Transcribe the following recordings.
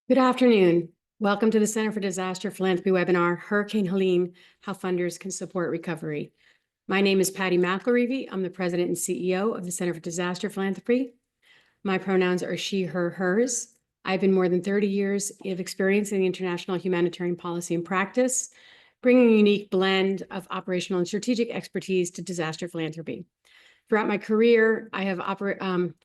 Good afternoon. Welcome to the Center for Disaster Philanthropy webinar, Hurricane Helene, How Funders Can Support Recovery. My name is Patty McElreevy. I'm the president and CEO of the Center for Disaster Philanthropy. My pronouns are she, her, hers. I've been more than 30 years of experience in international humanitarian policy and practice, bringing a unique blend of operational and strategic expertise to disaster philanthropy. Throughout my career, I have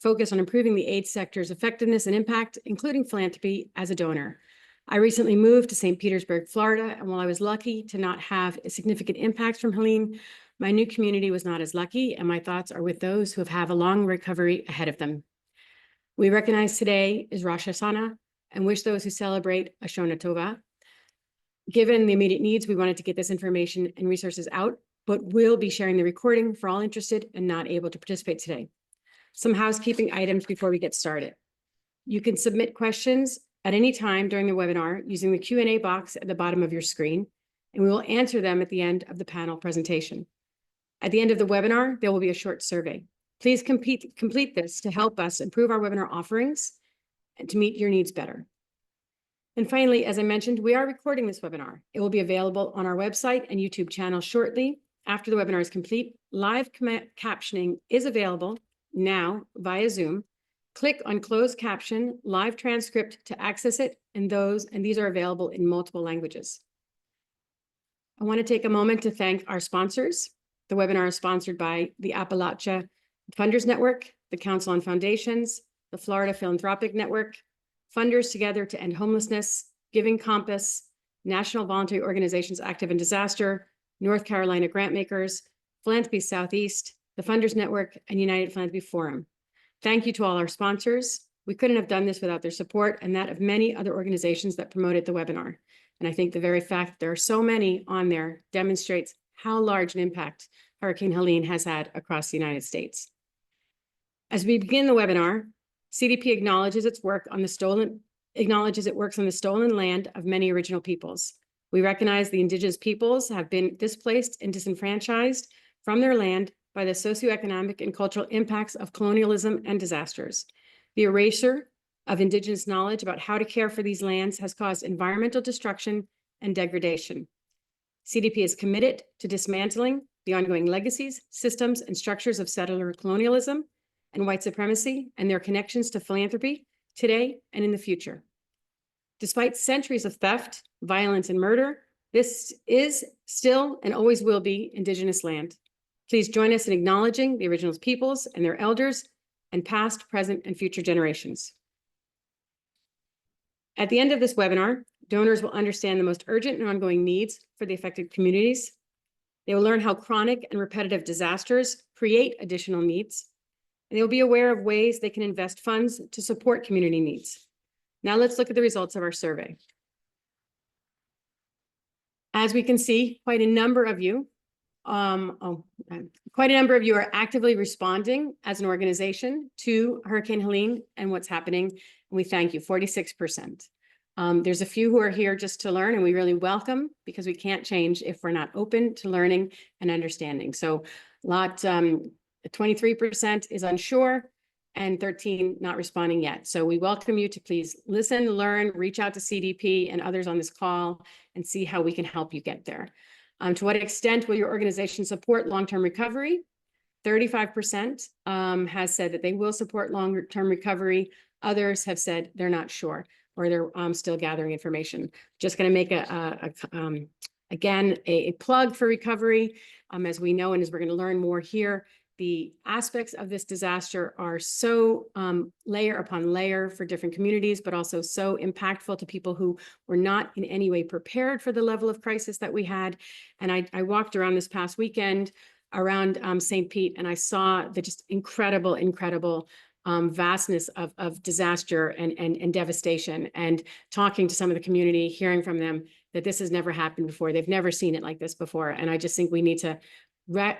focused on improving the aid sector's effectiveness and impact, including philanthropy as a donor. I recently moved to St. Petersburg, Florida, and while I was lucky to not have a significant impact from Helene, my new community was not as lucky, and my thoughts are with those who have a long recovery ahead of them. We recognize today is Rosh Hashanah and wish those who celebrate a Shana Tova. Given the immediate needs, we wanted to get this information and resources out, but we'll be sharing the recording for all interested and not able to participate today. Some housekeeping items before we get started. You can submit questions at any time during the webinar using the Q&A box at the bottom of your screen, and we will answer them at the end of the panel presentation. At the end of the webinar, there will be a short survey. Please complete this to help us improve our webinar offerings and to meet your needs better. And finally, as I mentioned, we are recording this webinar. It will be available on our website and YouTube channel shortly. After the webinar is complete, live captioning is available now via Zoom. Click on closed caption, live transcript to access it, and these are available in multiple languages. I want to take a moment to thank our sponsors. The webinar is sponsored by the Appalachian Funders Network, the Council on Foundations, the Florida Philanthropic Network, Funders Together to End Homelessness, Giving Compass, National Voluntary Organizations Active in Disaster, North Carolina Grantmakers, Philanthropy Southeast, the Funders Network, and United Philanthropy Forum. Thank you to all our sponsors. We couldn't have done this without their support and that of many other organizations that promoted the webinar. And I think the very fact that there are so many on there demonstrates how large an impact Hurricane Helene has had across the United States. As we begin the webinar, CDP acknowledges it works on the stolen land of many original peoples. We recognize the indigenous peoples have been displaced and disenfranchised from their land by the socioeconomic and cultural impacts of colonialism and disasters. The erasure of indigenous knowledge about how to care for these lands has caused environmental destruction and degradation. CDP is committed to dismantling the ongoing legacies, systems, and structures of settler colonialism and white supremacy and their connections to philanthropy today and in the future. Despite centuries of theft, violence, and murder, this is still and always will be Indigenous land. Please join us in acknowledging the original peoples and their elders and past, present, and future generations. At the end of this webinar, donors will understand the most urgent and ongoing needs for the affected communities. They will learn how chronic and repetitive disasters create additional needs, and they will be aware of ways they can invest funds to support community needs. Now let's look at the results of our survey. As we can see, quite a number of you are actively responding as an organization to Hurricane Helene and what's happening. And we thank you, 46%. There's a few who are here just to learn, and we really welcome, because we can't change if we're not open to learning and understanding. So 23% is unsure, and 13 not responding yet. So we welcome you to please listen, learn, reach out to CDP and others on this call and see how we can help you get there. To what extent will your organization support long-term recovery? 35% has said that they will support long-term recovery. Others have said they're not sure, or they're still gathering information. Just going to make again a plug for recovery. As we know, and as we're going to learn more here, the aspects of this disaster are so layer upon layer for different communities, but also so impactful to people who were not in any way prepared for the level of crisis that we had. And I walked around this past weekend around St. Pete, and I saw the just incredible vastness of disaster and devastation, and talking to some of the community, hearing from them that this has never happened before. They've never seen it like this before. And I just think we need to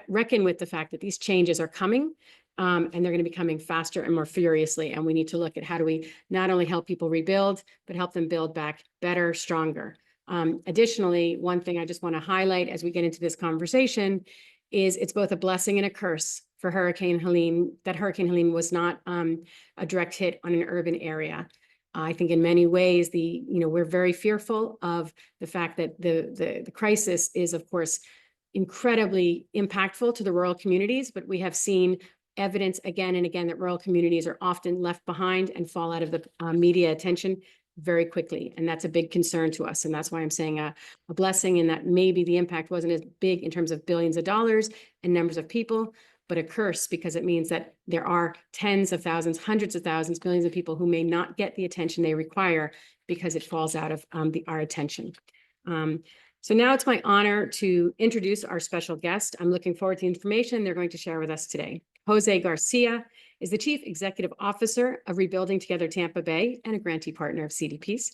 reckon with the fact that these changes are coming, and they're going to be coming faster and more furiously. And we need to look at how do we not only help people rebuild, but help them build back better, stronger. Additionally, one thing I just want to highlight as we get into this conversation is it's both a blessing and a curse for Hurricane Helene, that Hurricane Helene was not a direct hit on an urban area. I think in many ways, we're very fearful of the fact that the crisis is, of course, incredibly impactful to the rural communities, but we have seen evidence again and again that rural communities are often left behind and fall out of the media attention very quickly. And that's a big concern to us. And that's why I'm saying a blessing in that maybe the impact wasn't as big in terms of billions of dollars and numbers of people, but a curse, because it means that there are tens of thousands, hundreds of thousands, millions of people who may not get the attention they require because it falls out of our attention. So now it's my honor to introduce our special guest. I'm looking forward to the information they're going to share with us today. Jose Garcia is the Chief Executive Officer of Rebuilding Together Tampa Bay and a grantee partner of CDP's.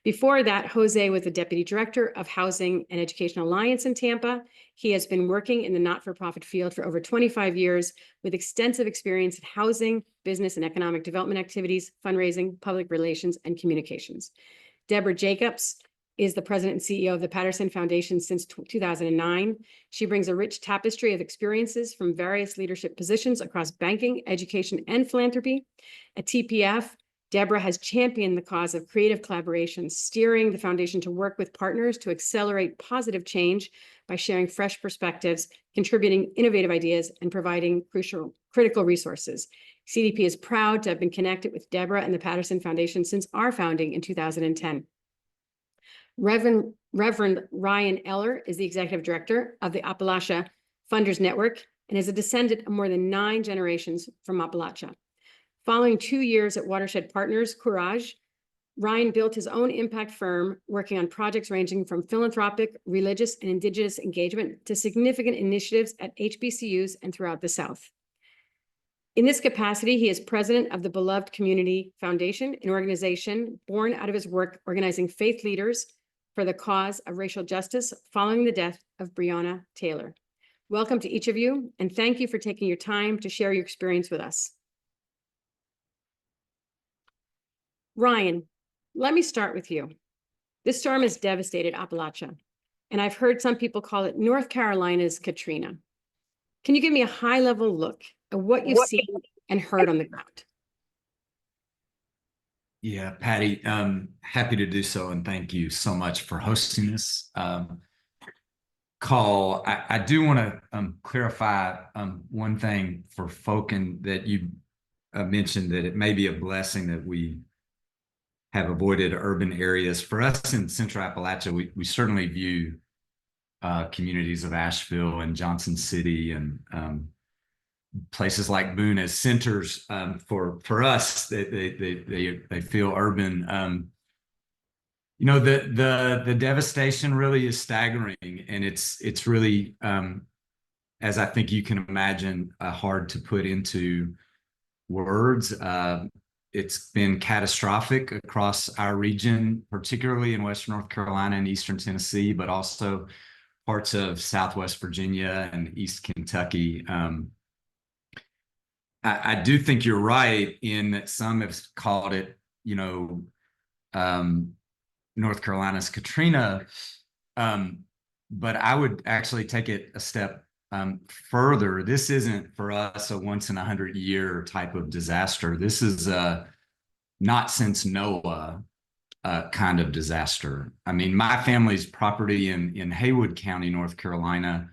Before that, Jose was the Deputy Director of Housing and Education Alliance in Tampa. He has been working in the not-for-profit field for over 25 years with extensive experience in housing, business, and economic development activities, fundraising, public relations, and communications. Deborah Jacobs is the president and CEO of the Patterson Foundation since 2009. She brings a rich tapestry of experiences from various leadership positions across banking, education, and philanthropy. At TPF, Deborah has championed the cause of creative collaboration, steering the foundation to work with partners to accelerate positive change by sharing fresh perspectives, contributing innovative ideas, and providing critical resources. CDP is proud to have been connected with Deborah and the Patterson Foundation since our founding in 2010. Reverend Ryan Eller is the Executive Director of the Appalachia Funders Network and is a descendant of more than 9 generations from Appalachia. Following 2 years at Watershed Partners, Courage, Ryan built his own impact firm working on projects ranging from philanthropic, religious, and indigenous engagement to significant initiatives at HBCUs and throughout the South. In this capacity, he is president of the Beloved Community Foundation, an organization born out of his work organizing faith leaders for the cause of racial justice following the death of Breonna Taylor. Welcome to each of you, and thank you for taking your time to share your experience with us. Ryan, let me start with you. This storm has devastated Appalachia, and I've heard some people call it North Carolina's Katrina. Can you give me a high-level look at what you've seen and heard on the ground? Yeah, Patty, happy to do so, and thank you so much for hosting this call. I do want to clarify one thing for folk, and that you mentioned that it may be a blessing that we have avoided urban areas. For us in Central Appalachia, we certainly view communities of Asheville and Johnson City and places like Boone as centers. For us, they feel urban. The devastation really is staggering, and it's really, as I think you can imagine, hard to put into words. It's been catastrophic across our region, particularly in Western North Carolina and Eastern Tennessee, but also parts of Southwest Virginia and East Kentucky. I do think you're right in that some have called it, North Carolina's Katrina, but I would actually take it a step further. This isn't for us a once in 100-year type of disaster. This is not since Noah kind of disaster. I mean, my family's property in Haywood County, North Carolina,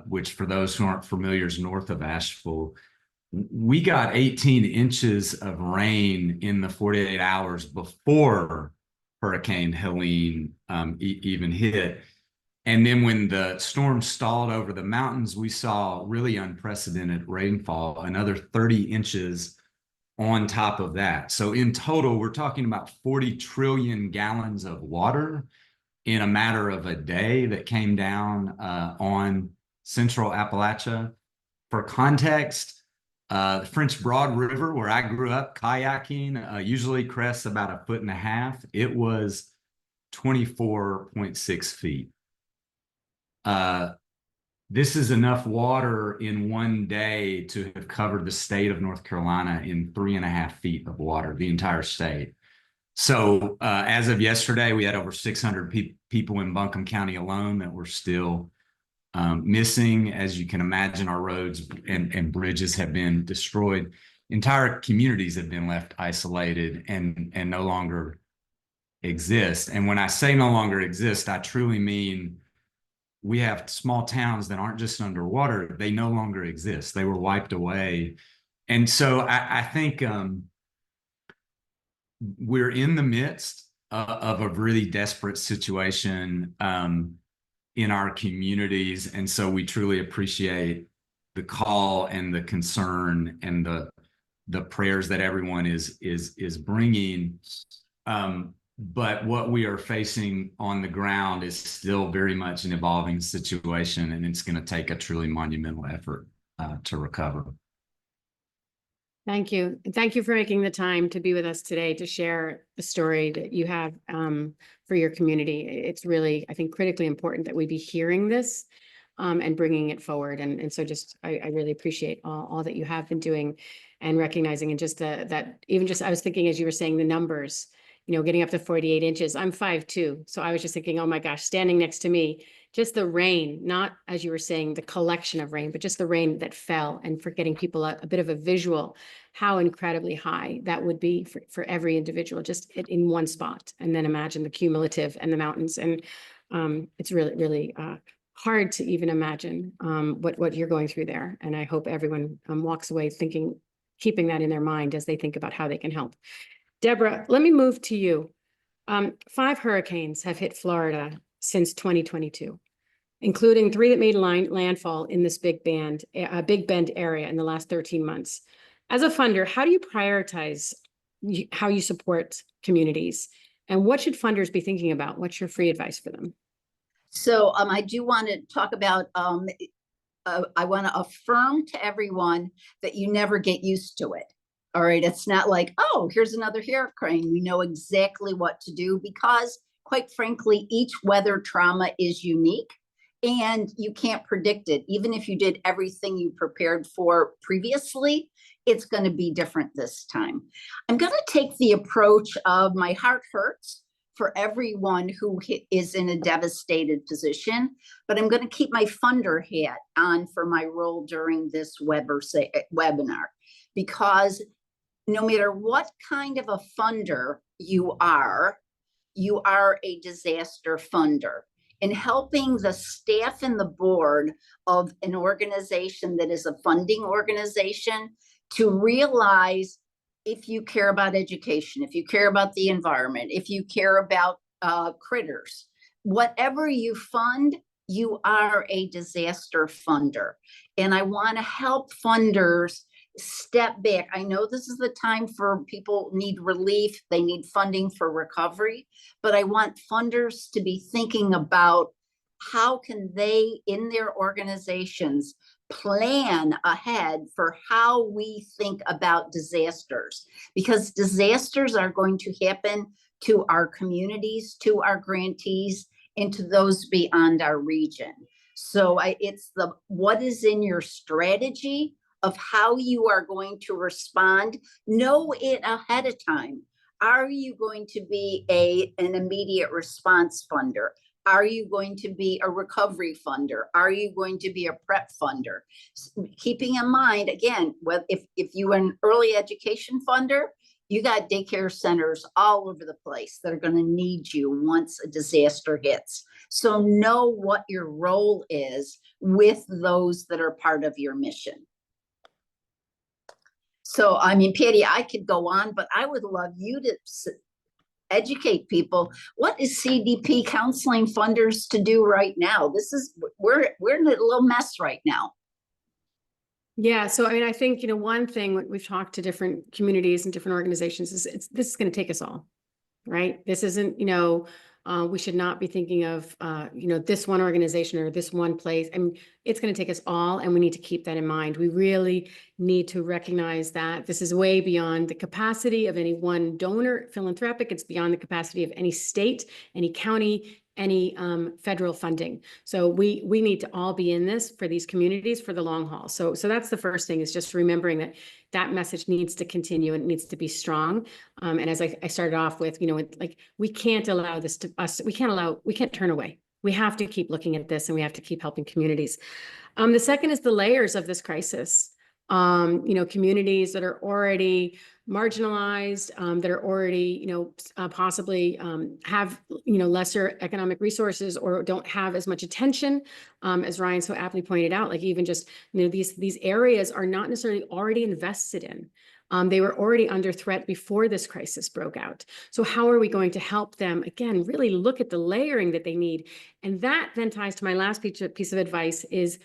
which for those who aren't familiar is north of Asheville. We got 18 inches of rain in the 48 hours before Hurricane Helene even hit. And then when the storm stalled over the mountains, we saw really unprecedented rainfall, another 30 inches on top of that. So in total, we're talking about 40 trillion gallons of water in a matter of a day that came down on Central Appalachia. For context, the French Broad River, where I grew up kayaking, usually crests about 1.5 feet. It was 24.6 feet. This is enough water in one day to have covered the state of North Carolina in 3.5 feet of water, the entire state. So as of yesterday, we had over 600 people in Buncombe County alone that were still missing. As you can imagine, our roads and bridges have been destroyed. entire communities have been left isolated and no longer exist. And when I say no longer exist, I truly mean we have small towns that aren't just underwater, they no longer exist. They were wiped away. And so I think we're in the midst of a really desperate situation in our communities. And so we truly appreciate the call and the concern and the prayers that everyone is bringing. But what we are facing on the ground is still very much an evolving situation, and it's going to take a truly monumental effort to recover. Thank you. And thank you for making the time to be with us today to share the story that you have for your community. It's really, I think, critically important that we be hearing this and bringing it forward. And so just, I really appreciate all that you have been doing and recognizing, and just that even just, I was thinking as you were saying the numbers, you know, getting up to 48 inches. I'm 5'2". So I was just thinking, oh my gosh, standing next to me, just the rain, not as you were saying, the collection of rain, but just the rain that fell, and for getting people a bit of a visual, how incredibly high that would be for every individual, just in one spot. And then imagine the cumulative and the mountains. And it's really, really hard to even imagine what you're going through there. And I hope everyone walks away thinking, keeping that in their mind as they think about how they can help. Deborah, let me move to you. 5 hurricanes have hit Florida since 2022, including 3 that made landfall in this Big Bend area in the last 13 months. As a funder, how do you prioritize how you support communities? And what should funders be thinking about? What's your free advice for them? So I do want to talk about, I want to affirm to everyone that you never get used to it. All right. It's not like, oh, here's another hurricane. We know exactly what to do, because quite frankly, each weather trauma is unique and you can't predict it. Even if you did everything you prepared for previously, it's going to be different this time. I'm going to take the approach of my heart hurts for everyone who is in a devastated position, but I'm going to keep my funder hat on for my role during this webinar, because no matter what kind of a funder you are a disaster funder. In helping the staff and the board of an organization that is a funding organization to realize, if you care about education, if you care about the environment, if you care about critters, whatever you fund, you are a disaster funder. And I want to help funders step back. I know this is the time for people need relief, they need funding for recovery, but I want funders to be thinking about how can they in their organizations plan ahead for how we think about disasters, because disasters are going to happen to our communities, to our grantees, and to those beyond our region. So it's the what is in your strategy of how you are going to respond. Know it ahead of time. Are you going to be an immediate response funder? Are you going to be a recovery funder? Are you going to be a prep funder? Keeping in mind, again, if you are an early education funder, you got daycare centers all over the place that are going to need you once a disaster hits. So know what your role is with those that are part of your mission. So, I mean, Patty, I could go on, but I would love you to educate people. What is CDP counseling funders to do right now? We're in a little mess right now. Yeah. So, I mean, I think, one thing we've talked to different communities and different organizations is this is going to take us all, right? This isn't, we should not be thinking of, this one organization or this one place. I mean, it's going to take us all, and we need to keep that in mind. We really need to recognize that this is way beyond the capacity of any one donor, philanthropic. It's beyond the capacity of any state, any county, any federal funding. So we need to all be in this for these communities for the long haul. So that's the first thing, is just remembering that message needs to continue and it needs to be strong. And as I started off with, like, we can't allow this to us. We can't turn away. We have to keep looking at this, and we have to keep helping communities. The second is the layers of this crisis. communities that are already marginalized, that are already, possibly have, lesser economic resources or don't have as much attention, as Ryan so aptly pointed out. Like even just, these areas are not necessarily already invested in. They were already under threat before this crisis broke out. So how are we going to help them, again, really look at the layering that they need? And that then ties to my last piece of advice is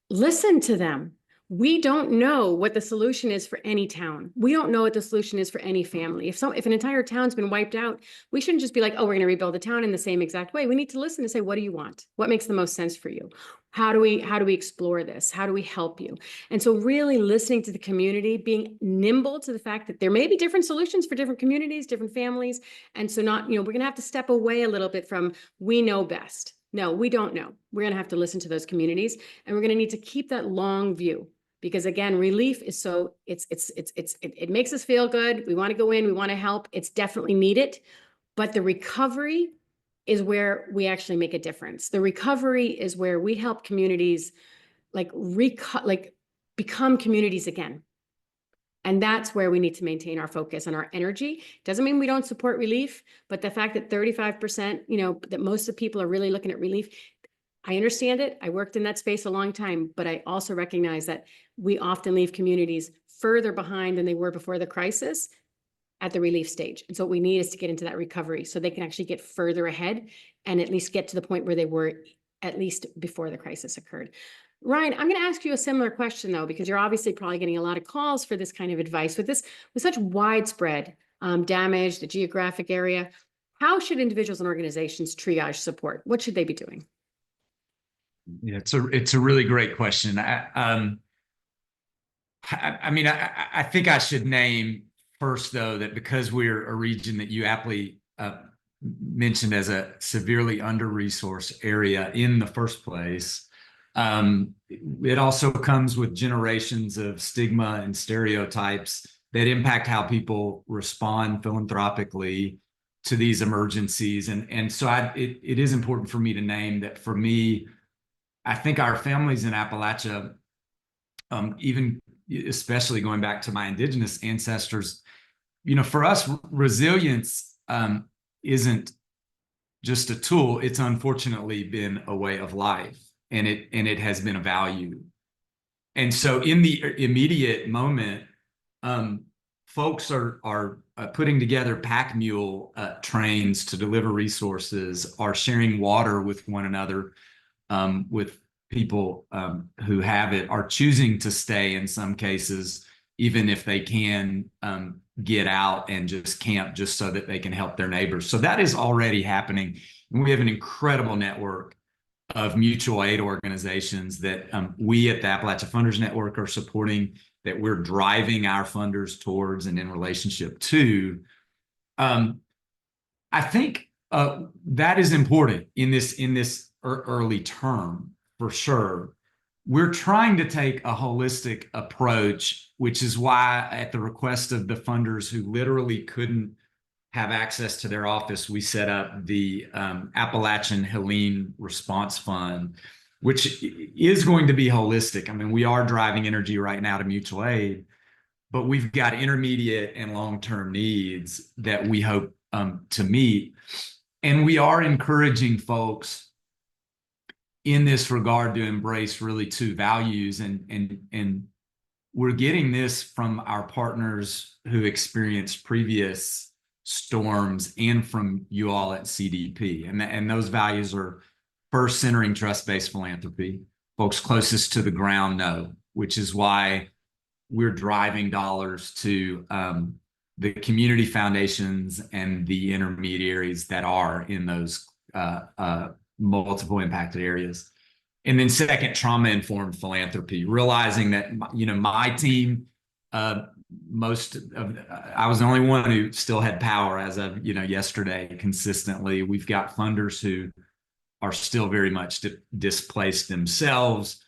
listen to them. We don't know what the solution is for any town. We don't know what the solution is for any family. If an entire town's been wiped out, we shouldn't just be like, oh, we're going to rebuild the town in the same exact way. We need to listen and say, what do you want? What makes the most sense for you? How do we explore this? How do we help you? And so really listening to the community, being nimble to the fact that there may be different solutions for different communities, different families. And so we're going to have to step away a little bit from we know best. No, we don't know. We're going to have to listen to those communities, and we're going to need to keep that long view. Because again, relief is it makes us feel good. We want to go in, we want to help. It's definitely needed, but the recovery is where we actually make a difference. The recovery is where we help communities become communities again. And that's where we need to maintain our focus and our energy. Doesn't mean we don't support relief, but the fact that 35%, that most of the people are really looking at relief, I understand it. I worked in that space a long time, but I also recognize that we often leave communities further behind than they were before the crisis at the relief stage. And so what we need is to get into that recovery so they can actually get further ahead and at least get to the point where they were at least before the crisis occurred. Ryan, I'm going to ask you a similar question though, because you're obviously probably getting a lot of calls for this kind of advice with such widespread damage, the geographic area. How should individuals and organizations triage support? What should they be doing? Yeah, it's a really great question. I think I should name first though that because we're a region that you aptly mentioned as a severely under-resourced area in the first place, it also comes with generations of stigma and stereotypes that impact how people respond philanthropically to these emergencies. And so it is important for me to name that for me, I think our families in Appalachia, even especially going back to my indigenous ancestors, for us, resilience isn't just a tool. It's unfortunately been a way of life, and it has been a value. And so in the immediate moment, folks are putting together pack mule trains to deliver resources, are sharing water with one another, with people who have it, are choosing to stay in some cases, even if they can get out and just camp just so that they can help their neighbors. So that is already happening. And we have an incredible network of mutual aid organizations that we at the Appalachia Funders Network are supporting, that we're driving our funders towards and in relationship to. I think that is important in this early term, for sure. We're trying to take a holistic approach, which is why at the request of the funders who literally couldn't have access to their office, we set up the Appalachian Helene Response Fund, which is going to be holistic. I mean, we are driving energy right now to mutual aid, but we've got intermediate and long-term needs that we hope to meet. And we are encouraging folks in this regard to embrace really two values. And we're getting this from our partners who experienced previous storms and from you all at CDP. And those values are first, centering trust-based philanthropy. Folks closest to the ground know, which is why we're driving dollars to the community foundations and the intermediaries that are in those multiple impacted areas. And then second, trauma-informed philanthropy, realizing that, my team, I was the only one who still had power as of, yesterday consistently. We've got funders who are still very much displaced themselves,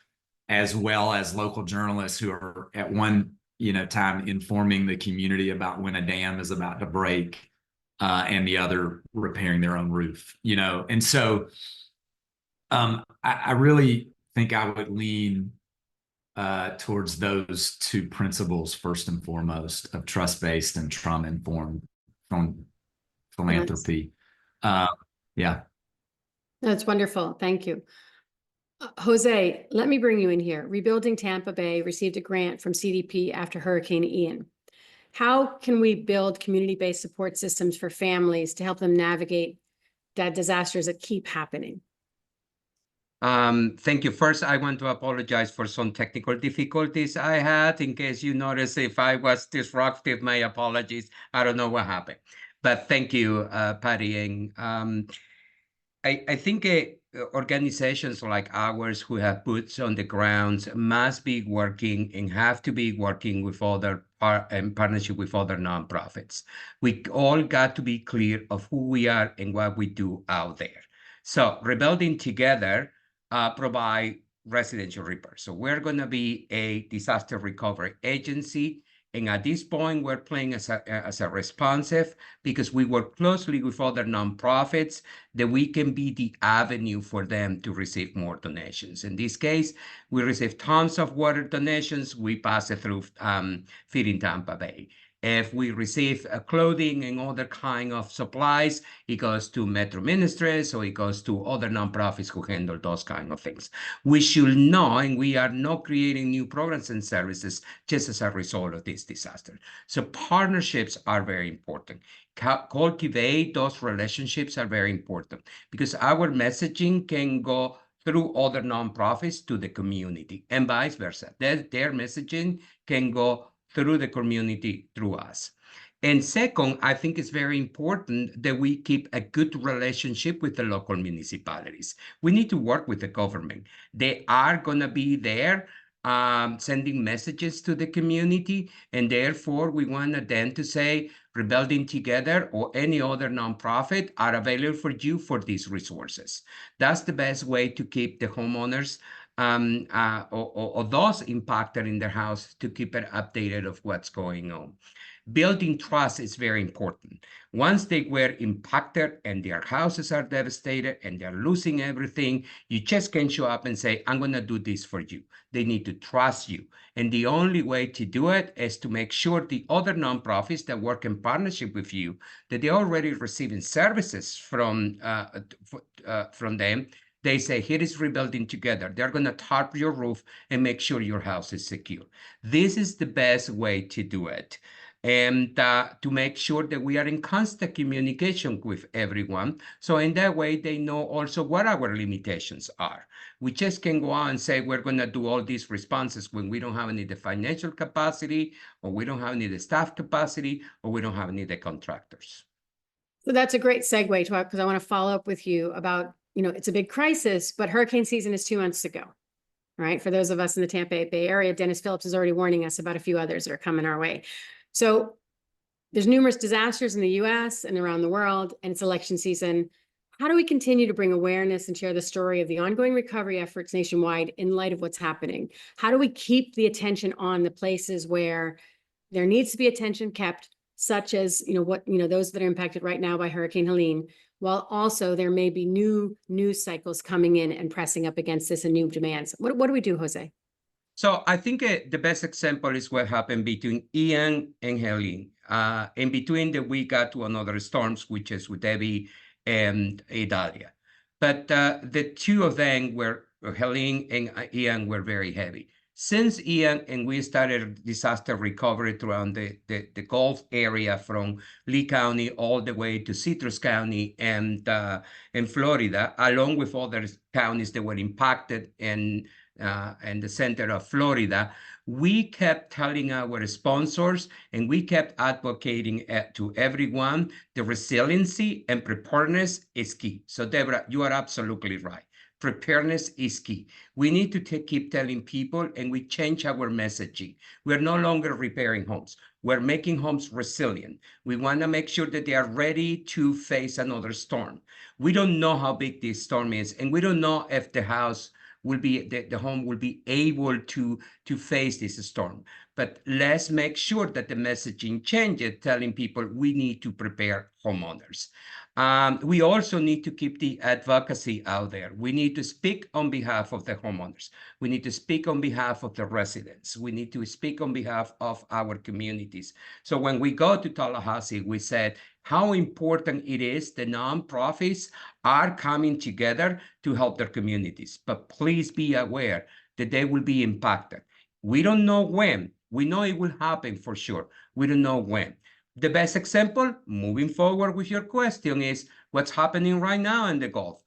as well as local journalists who are at one, time informing the community about when a dam is about to break, and the other repairing their own roof, And so I really think I would lean towards those two principles first and foremost of trust-based and trauma-informed philanthropy. Yeah. That's wonderful. Thank you. Jose, let me bring you in here. Rebuilding Tampa Bay received a grant from CDP after Hurricane Ian. How can we build community-based support systems for families to help them navigate the disasters that keep happening? Thank you. First, I want to apologize for some technical difficulties I had. In case you notice if I was disruptive, my apologies. I don't know what happened. But thank you, Patty. And I think organizations like ours who have boots on the ground must be working and have to be working with other in partnership with other nonprofits. We all got to be clear of who we are and what we do out there. So Rebuilding Together provide residential repairs. So we're going to be a disaster recovery agency. And at this point, we're playing as a responsive because we work closely with other nonprofits that we can be the avenue for them to receive more donations. In this case, we receive tons of water donations. We pass it through Feeding Tampa Bay. If we receive clothing and other kind of supplies, it goes to Metro Ministries, or it goes to other nonprofits who handle those kind of things. We should know, and we are not creating new programs and services just as a result of this disaster. So partnerships are very important. Cultivate those relationships are very important because our messaging can go through other nonprofits to the community and vice versa. Their messaging can go through the community through us. And second, I think it's very important that we keep a good relationship with the local municipalities. We need to work with the government. They are going to be there sending messages to the community, and therefore we want them to say, Rebuilding Together or any other nonprofit are available for you for these resources. That's the best way to keep the homeowners or those impacted in their house to keep it updated of what's going on. Building trust is very important. Once they were impacted and their houses are devastated and they're losing everything, you just can't show up and say, I'm going to do this for you. They need to trust you. And the only way to do it is to make sure the other nonprofits that work in partnership with you, that they're already receiving services from them. They say, here is Rebuilding Together. They're going to tarp your roof and make sure your house is secure. This is the best way to do it. And to make sure that we are in constant communication with everyone. So in that way, they know also what our limitations are. We just can go out and say, we're going to do all these responses when we don't have any of the financial capacity, or we don't have any of the staff capacity, or we don't have any of the contractors. So that's a great segue to because I want to follow up with you about, it's a big crisis, but hurricane season is 2 months ago, right? For those of us in the Tampa Bay area, Dennis Phillips is already warning us about a few others that are coming our way. So there's numerous disasters in the US and around the world, and it's election season. How do we continue to bring awareness and share the story of the ongoing recovery efforts nationwide in light of what's happening? How do we keep the attention on the places where there needs to be attention kept, such as, those that are impacted right now by Hurricane Helene, while also there may be new news cycles coming in and pressing up against this and new demands? What do we do, Jose? So I think the best example is what happened between Ian and Helene. In between we got to another storms, which is with Debbie and Idalia. But the two of them were, Helene and Ian, were very heavy. Since Ian and we started disaster recovery throughout the Gulf area from Lee County all the way to Citrus County and Florida, along with other counties that were impacted and the center of Florida, we kept telling our sponsors and we kept advocating to everyone the resiliency and preparedness is key. So Deborah, you are absolutely right. Preparedness is key. We need to keep telling people, and we change our messaging. We're no longer repairing homes. We're making homes resilient. We want to make sure that they are ready to face another storm. We don't know how big this storm is, and we don't know if the house will be, the home will be able to face this storm. but let's make sure that the messaging changes, telling people we need to prepare homeowners. We also need to keep the advocacy out there. We need to speak on behalf of the homeowners. We need to speak on behalf of the residents. We need to speak on behalf of our communities. So when we go to Tallahassee, we said how important it is the nonprofits are coming together to help their communities. But please be aware that they will be impacted. We don't know when. We know it will happen for sure. We don't know when. The best example, moving forward with your question, is what's happening right now in the Gulf.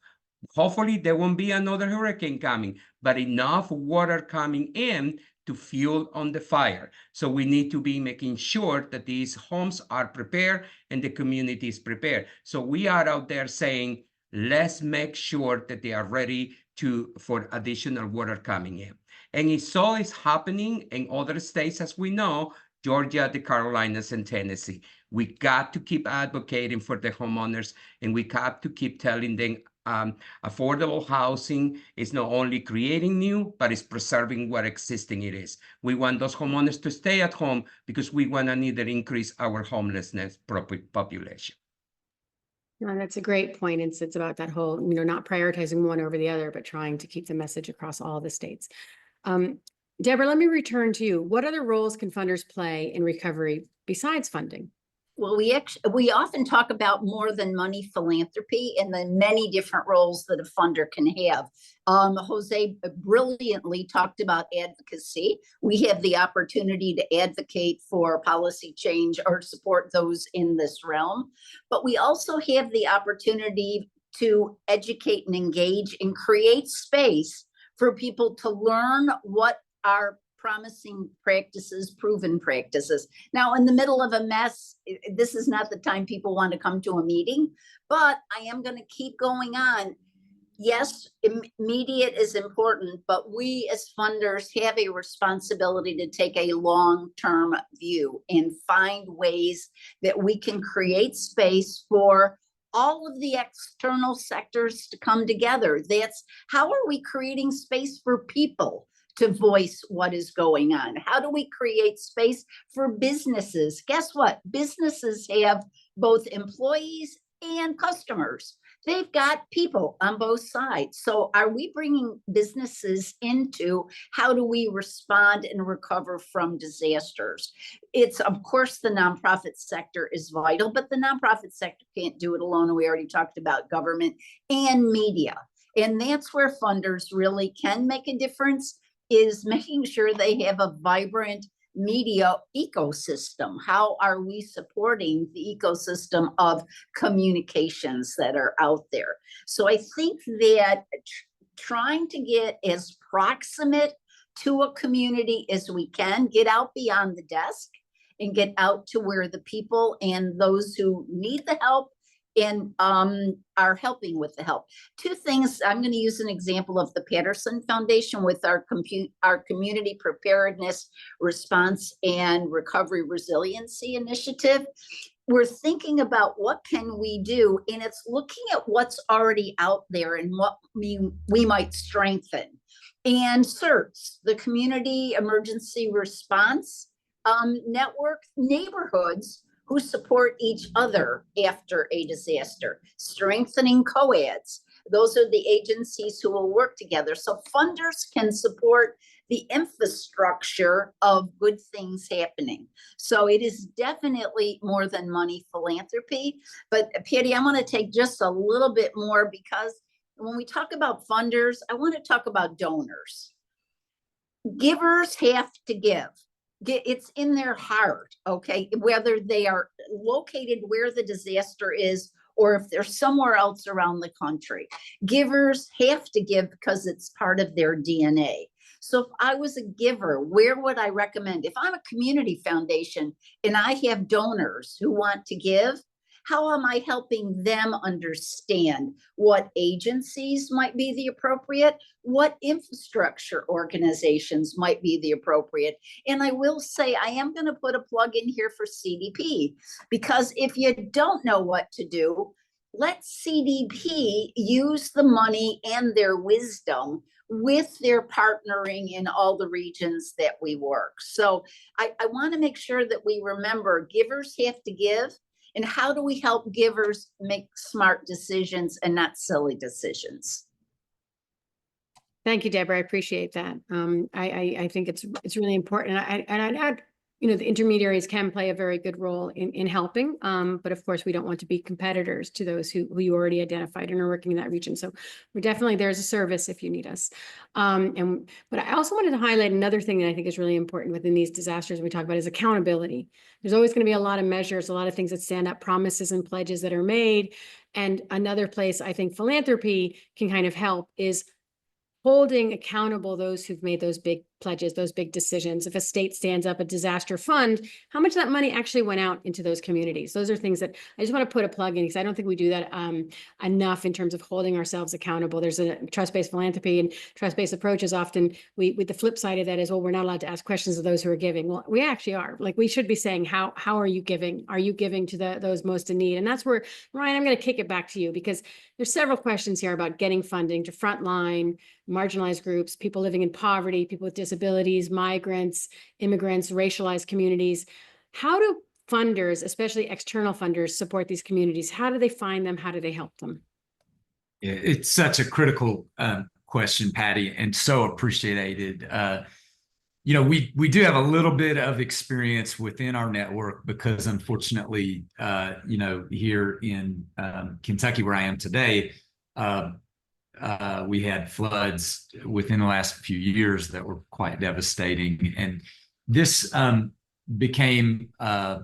Hopefully, there won't be another hurricane coming, but enough water coming in to fuel on the fire. So we need to be making sure that these homes are prepared and the community is prepared. So we are out there saying, let's make sure that they are ready for additional water coming in. And it so is happening in other states, as we know, Georgia, the Carolinas, and Tennessee. We got to keep advocating for the homeowners, and we got to keep telling them affordable housing is not only creating new, but it's preserving what existing it is. We want those homeowners to stay at home because we want to neither increase our homelessness population. No, that's a great point. It's about that whole, not prioritizing one over the other, but trying to keep the message across all the states. Deborah, let me return to you. What other roles can funders play in recovery besides funding? Well, we often talk about more than money philanthropy and the many different roles that a funder can have. Jose brilliantly talked about advocacy. We have the opportunity to advocate for policy change or support those in this realm, but we also have the opportunity to educate and engage and create space for people to learn what are promising practices, proven practices. Now, in the middle of a mess, this is not the time people want to come to a meeting, but I am going to keep going on. Yes, immediate is important, but we as funders have a responsibility to take a long-term view and find ways that we can create space for all of the external sectors to come together. That's how are we creating space for people to voice what is going on? How do we create space for businesses? Guess what? Businesses have both employees and customers. They've got people on both sides. So are we bringing businesses into how do we respond and recover from disasters? It's, of course, the nonprofit sector is vital, but the nonprofit sector can't do it alone. We already talked about government and media. And that's where funders really can make a difference, is making sure they have a vibrant media ecosystem. How are we supporting the ecosystem of communications that are out there? So I think that trying to get as proximate to a community as we can, get out beyond the desk and get out to where the people and those who need the help and are helping with the help. Two things, I'm going to use an example of the Patterson Foundation with our Community Preparedness Response and Recovery Resiliency Initiative. We're thinking about what can we do, and it's looking at what's already out there and what we might strengthen. And CERTS, the Community Emergency Response Network, neighborhoods who support each other after a disaster, strengthening COADs. Those are the agencies who will work together. So funders can support the infrastructure of good things happening. So it is definitely more than money philanthropy. But Patty, I want to take just a little bit more, because when we talk about funders, I want to talk about donors. Givers have to give. It's in their heart, okay? Whether they are located where the disaster is or if they're somewhere else around the country. Givers have to give because it's part of their DNA. So if I was a giver, where would I recommend? If I'm a community foundation and I have donors who want to give, how am I helping them understand what agencies might be the appropriate, what infrastructure organizations might be the appropriate? And I will say, I am going to put a plug in here for CDP, because if you don't know what to do, let CDP use the money and their wisdom with their partnering in all the regions that we work. So I want to make sure that we remember givers have to give, and how do we help givers make smart decisions and not silly decisions? Thank you, Deborah. I appreciate that. I think it's really important. And I'd add, the intermediaries can play a very good role in helping. But of course, we don't want to be competitors to those who you already identified and are working in that region. So we're definitely, there's a service if you need us. But I also wanted to highlight another thing that I think is really important within these disasters we talk about is accountability. There's always going to be a lot of measures, a lot of things that stand up, promises and pledges that are made. And another place I think philanthropy can kind of help is holding accountable those who've made those big pledges, those big decisions. If a state stands up a disaster fund, how much of that money actually went out into those communities? Those are things that I just want to put a plug in, because I don't think we do that enough in terms of holding ourselves accountable. There's a trust-based philanthropy and trust-based approaches. Often with the flip side of that is, well, we're not allowed to ask questions of those who are giving. Well, we actually are. Like, we should be saying, how are you giving? Are you giving to those most in need? And that's where, Ryan, I'm going to kick it back to you, because there's several questions here about getting funding to frontline, marginalized groups, people living in poverty, people with disabilities, migrants, immigrants, racialized communities. How do funders, especially external funders, support these communities? How do they find them? How do they help them? It's such a critical question, Patty, and so appreciated. We do have a little bit of experience within our network because, unfortunately, here in Kentucky, where I am today, we had floods within the last few years that were quite devastating. And this became a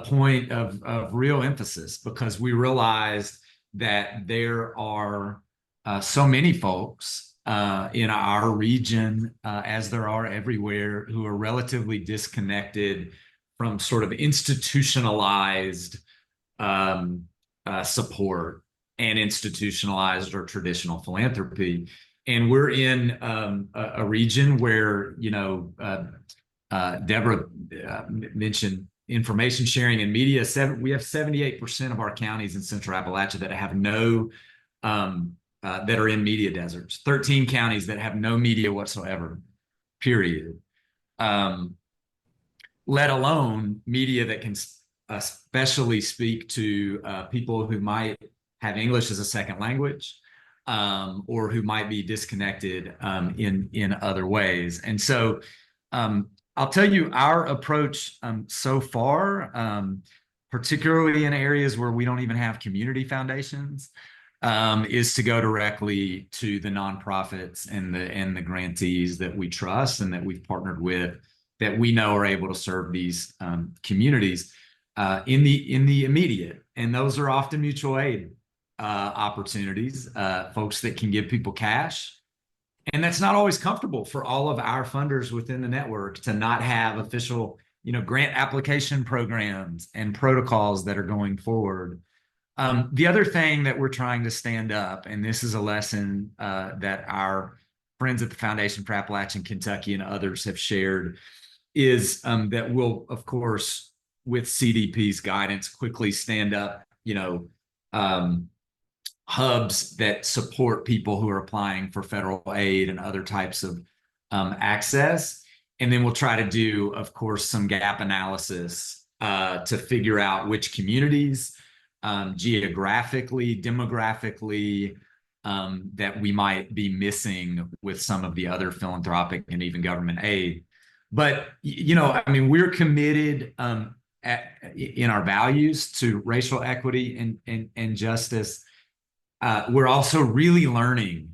point of real emphasis, because we realized that there are so many folks in our region, as there are everywhere, who are relatively disconnected from sort of institutionalized support and institutionalized or traditional philanthropy. And we're in a region where, Deborah mentioned information sharing and media. We have 78% of our counties in Central Appalachia that have no, that are in media deserts, 13 counties that have no media whatsoever, period. Let alone media that can especially speak to people who might have English as a second language, or who might be disconnected in other ways. And so I'll tell you, our approach so far, particularly in areas where we don't even have community foundations, is to go directly to the nonprofits and the grantees that we trust and that we've partnered with, that we know are able to serve these communities in the immediate. And those are often mutual aid opportunities, folks that can give people cash. And that's not always comfortable for all of our funders within the network to not have official, grant application programs and protocols that are going forward. The other thing that we're trying to stand up, and this is a lesson that our friends at the Foundation for Appalachian Kentucky and others have shared, is that we'll, of course, with CDP's guidance, quickly stand up, hubs that support people who are applying for federal aid and other types of access. And then we'll try to do, of course, some gap analysis to figure out which communities, geographically, demographically, that we might be missing with some of the other philanthropic and even government aid. But, we're committed in our values to racial equity and justice. We're also really learning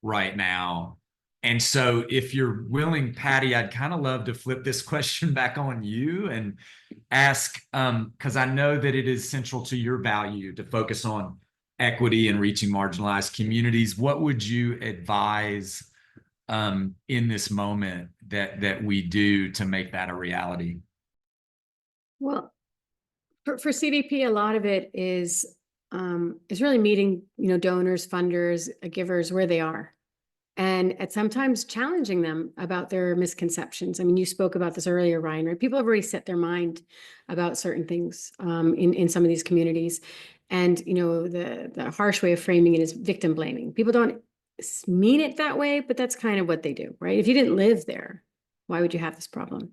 right now. And so if you're willing, Patty, I'd kind of love to flip this question back on you and ask, because I know that it is central to your value to focus on equity and reaching marginalized communities. What would you advise in this moment that we do to make that a reality? Well, for CDP, a lot of it is really meeting, donors, funders, givers where they are, and at sometimes challenging them about their misconceptions. I mean, you spoke about this earlier, Ryan, right? People have already set their mind about certain things in some of these communities. And, the harsh way of framing it is victim blaming. People don't mean it that way, but that's kind of what they do, right? If you didn't live there, why would you have this problem?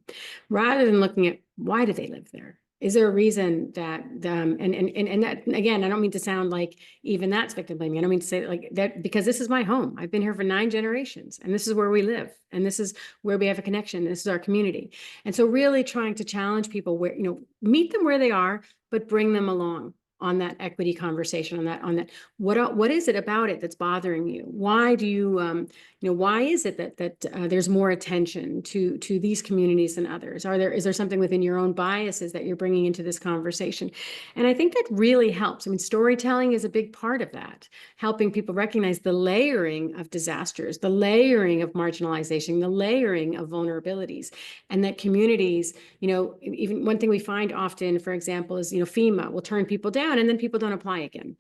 Rather than looking at why do they live there? Is there a reason that and that, again, I don't mean to sound like even that's victim blaming. I don't mean to say like that, because this is my home. I've been here for 9 generations, and this is where we live, and this is where we have a connection. This is our community. And so really trying to challenge people where, meet them where they are, but bring them along on that equity conversation, on that, what is it about it that's bothering you? Why do you, why is it that there's more attention to these communities than others? Is there something within your own biases that you're bringing into this conversation? And I think that really helps. I mean, storytelling is a big part of that, helping people recognize the layering of disasters, the layering of marginalization, the layering of vulnerabilities, and that communities, even one thing we find often, for example, is, FEMA will turn people down and then people don't apply again.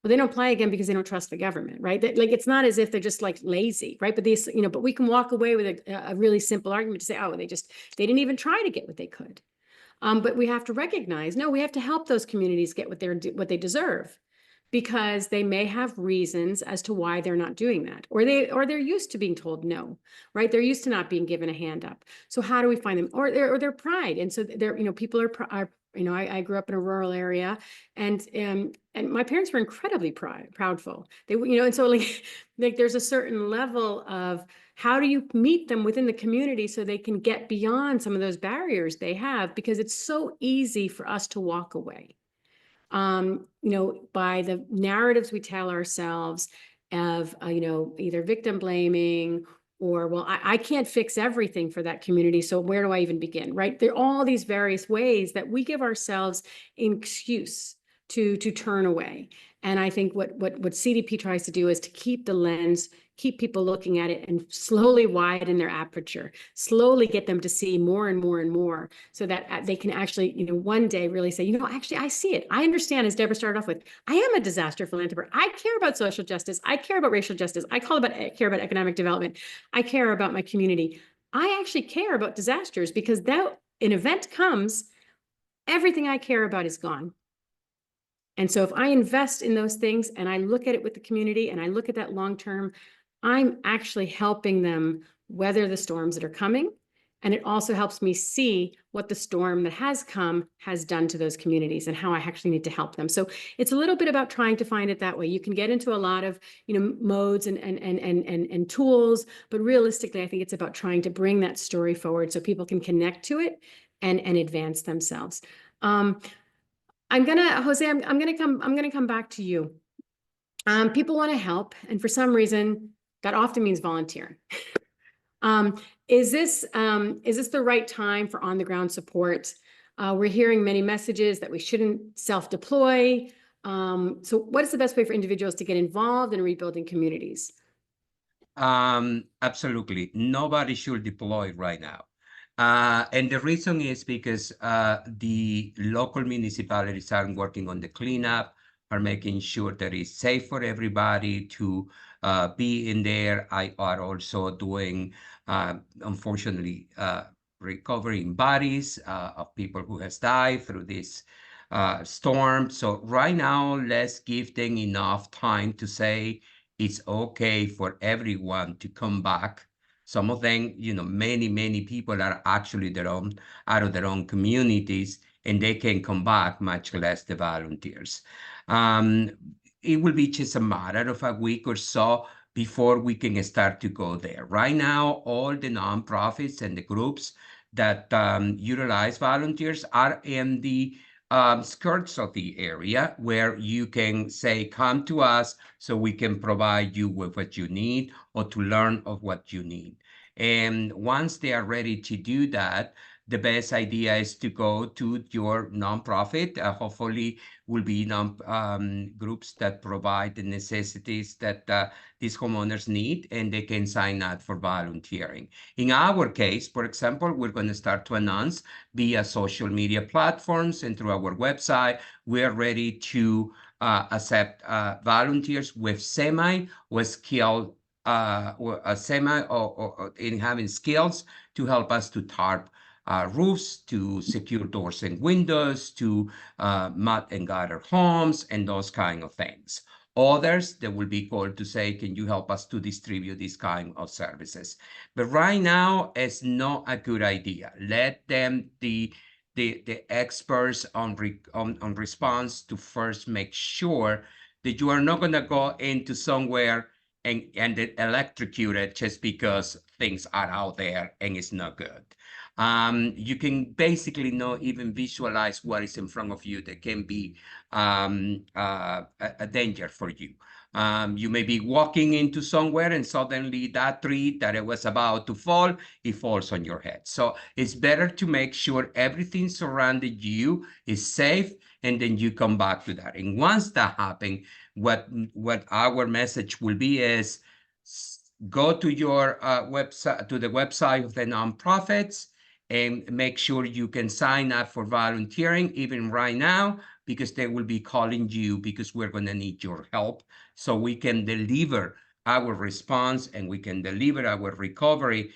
Well, they don't apply again because they don't trust the government, right? Like, it's not as if they're just like lazy, right? But these, but we can walk away with a really simple argument to say, oh, they didn't even try to get what they could. But we have to recognize, no, we have to help those communities get what they deserve, because they may have reasons as to why they're not doing that, or they're used to being told no, right? They're used to not being given a hand up. So how do we find them? Or their pride, and so they're, people are I grew up in a rural area, and my parents were incredibly proudful. They, and so like there's a certain level of how do you meet them within the community so they can get beyond some of those barriers they have, because it's so easy for us to walk away, by the narratives we tell ourselves of, either victim blaming, or, well, I can't fix everything for that community, so where do I even begin, right? There are all these various ways that we give ourselves an excuse to turn away. And I think what CDP tries to do is to keep the lens, keep people looking at it, and slowly widen their aperture, slowly get them to see more and more and more, so that they can actually, one day really say, actually, I see it. I understand, as Deborah started off with, I am a disaster philanthropist. I care about social justice. I care about racial justice. I care about economic development. I care about my community. I actually care about disasters, because that an event comes, everything I care about is gone. And so if I invest in those things and I look at it with the community and I look at that long term, I'm actually helping them weather the storms that are coming. And it also helps me see what the storm that has come has done to those communities and how I actually need to help them. So it's a little bit about trying to find it that way. You can get into a lot of, modes and tools, but realistically, I think it's about trying to bring that story forward so people can connect to it and advance themselves. Jose, I'm gonna come back to you. People want to help, and for some reason, that often means volunteer. Is this the right time for on-the-ground support? We're hearing many messages that we shouldn't self-deploy. So what is the best way for individuals to get involved in rebuilding communities? Absolutely. Nobody should deploy right now. And the reason is because the local municipalities are working on the cleanup, are making sure that it's safe for everybody to be in there. I are also doing, unfortunately, recovering bodies of people who has died through this storm. So right now, let's give them enough time to say it's okay for everyone to come back. Some of them, many people are actually out of their own communities, and they can come back, much less the volunteers. It will be just a matter of a week or so before we can start to go there. Right now, all the nonprofits and the groups that utilize volunteers are in the skirts of the area, where you can say, come to us so we can provide you with what you need, or to learn of what you need. And once they are ready to do that, the best idea is to go to your nonprofit. Hopefully will be groups that provide the necessities that these homeowners need, and they can sign up for volunteering. In our case, for example, we're going to start to announce via social media platforms and through our website. We're ready to accept volunteers with semi or skilled or in having skills to help us to tarp roofs, to secure doors and windows, to mud and gutter homes, and those kind of things. Others, they will be called to say, can you help us to distribute this kind of services? But right now, it's not a good idea. Let them, the experts on response, to first make sure that you are not going to go into somewhere and electrocute it just because things are out there and it's not good. You can basically not even visualize what is in front of you that can be a danger for you. You may be walking into somewhere and suddenly that tree that it was about to fall, it falls on your head. So it's better to make sure everything surrounding you is safe, and then you come back to that. And once that happens, what our message will be is go to your website, to the website of the nonprofits, and make sure you can sign up for volunteering even right now, because they will be calling you, because we're going to need your help so we can deliver our response and we can deliver our recovery